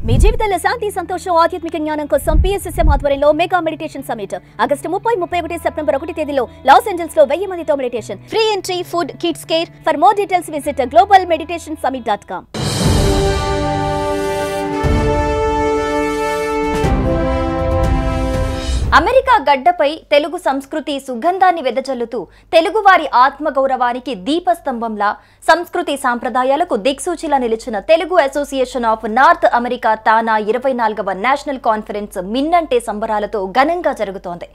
మీ జీవితంలో శాంతి సంతోషం ఆధ్యాత్మిక జ్ఞానం కోసం PSSM ఆధ్వర్యంలో mega meditation summit August 30, 31 September 1 తేదీలో లాస్ ఏంజల్స్ లో 1000 మందితో meditation. Free entry, food, kids care. For more details visit globalmeditationsummit.com. America గడ్డపై తెలుగు సంస్కృతి సుగంధాన్ని వెదజల్లుతూ తెలుగువారి ఆత్మగౌరవానికి దీపస్తంభంలా సంస్కృతి సాంప్రదాయాలకు దిక్సూచిలా నిలిచిన Telugu association of north America TANA 24వ నేషనల్ కాన్ఫరెన్స్ మిన్నంటే సంబరాలతో ఘనంగా జరుగుతోంది.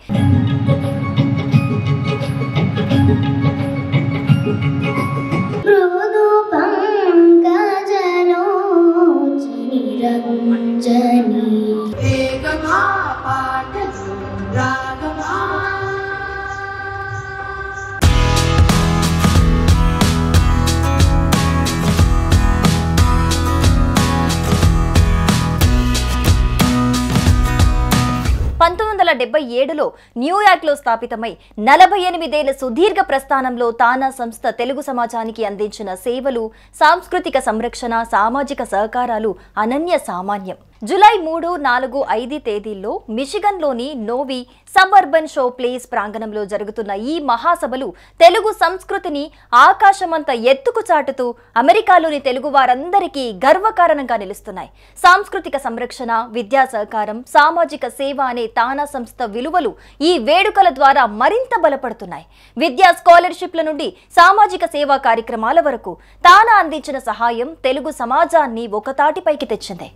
న్యూయార్క్లో స్థాపితమై 48 ఏళ్ల సుదీర్ఘ ప్రస్థానంలో తానా సంస్థ తెలుగు సమాజానికి అందించిన సేవలు, సాంస్కృతిక సంరక్షణ, సామాజిక సహకారాలు అనన్య సామాన్యం. జూలై 3, 4, 5 తేదీల్లో మిషిగన్లోని నోవి సబర్బన్ షో ప్లేస్ ప్రాంగణంలో జరుగుతున్న ఈ మహాసభలు తెలుగు సంస్కృతిని ఆకాశమంత ఎత్తుకు చాటుతూ అమెరికాలోని తెలుగు వారందరికీ గర్వకారణంగా నిలుస్తున్నాయి. సాంస్కృతిక సంరక్షణ, విద్యా సహకారం, సామాజిక సేవ అనే తానా సంస్థ విలువలు ఈ వేడుకల ద్వారా మరింత బలపడుతున్నాయి. విద్యా స్కాలర్షిప్ల నుండి సామాజిక సేవా కార్యక్రమాల వరకు తానా అందించిన సహాయం తెలుగు సమాజాన్ని ఒకతాటిపైకి తెచ్చింది.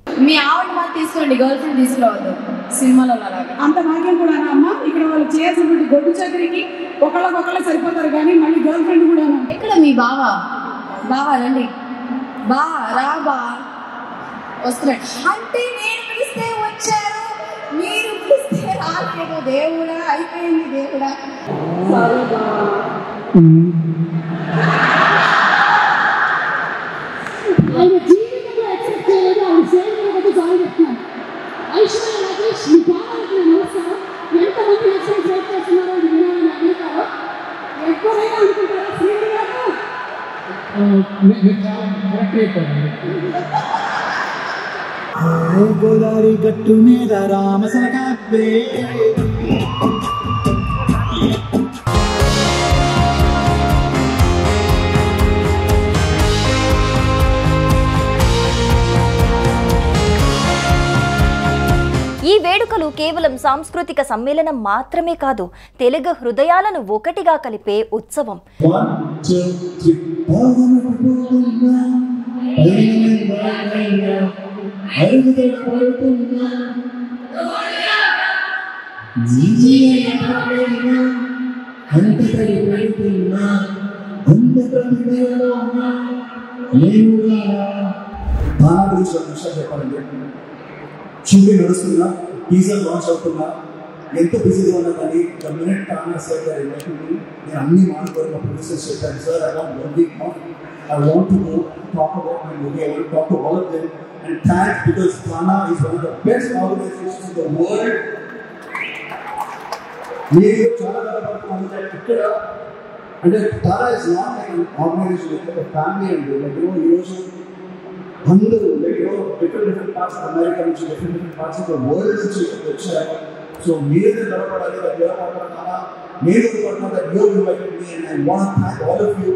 తీసుకోండి, గర్ల్ ఫ్రెండ్ తీసుకురావద్దు. సినిమాలో అంత భాగ్యం కూడా అమ్మ. ఇక్కడ వాళ్ళు చేసినటువంటి గొడ్డు చక్రికి ఒకళ్ళకొకళ్ళు సరిపోతారు, కానీ మళ్ళీ గర్ల్ ఫ్రెండ్ కూడా. ఇక్కడ మీ బావా రండి, బా వస్తున్నాడు అంటే నేను పిలిస్తే వచ్చారు, మీరు పిలిస్తే రాలేదు. దేవుడా, అయిపోయింది దేవుడా. ఆయన జీవితంలో ఎక్సెప్ట్ చేయలేదు, ఆయన సేవలు సాగు చెప్తున్నాను. ఐశ్వర్య రాకేష్, మీ బాబాకి నేను నమస్కారం. ఎంతమంది ఎక్సెప్ట్ వెయిట్ చేస్తున్నారో వినాలని అమెరికాలో ఎవరైనా అనుకుంటారా? శ్రీని గారు గోదావరి గట్టు మీద రామసలకాపే ఈ వేడుకలు కేవలం సాంస్కృతిక సమ్మేళనం మాత్రమే కాదు, తెలుగు హృదయాలను ఒకటిగా కలిపే ఉత్సవం. షూటింగ్ నడుస్తున్నా, టీజర్ లాంచ్ అవుతున్నా, ఎంత బిజీగా ఉన్నా కానీ మినిట్ తానా సార్ గారు నేను అన్ని మాట్లాడుకొని మా ప్రొడ్యూసర్స్ చెప్పాను, sir I want 1 week off. I want to go talk about my movie. I want to talk to all of them and thank, because Tana is one of the best organizations in the world. మీరు చాలా గర్వపడుతున్నాను ఇక్కడ. అంటే TANA is not like an organization, like a family అండి. Like ఈరోజు అందరూ different parts of America నుంచి, different parts of the world నుంచి వచ్చారు. సో మీరైతే గర్వపడాలి, గర్వపడుతున్నారా? నేను గర్వపడుతున్నా that you invited me and I want to thank all of you.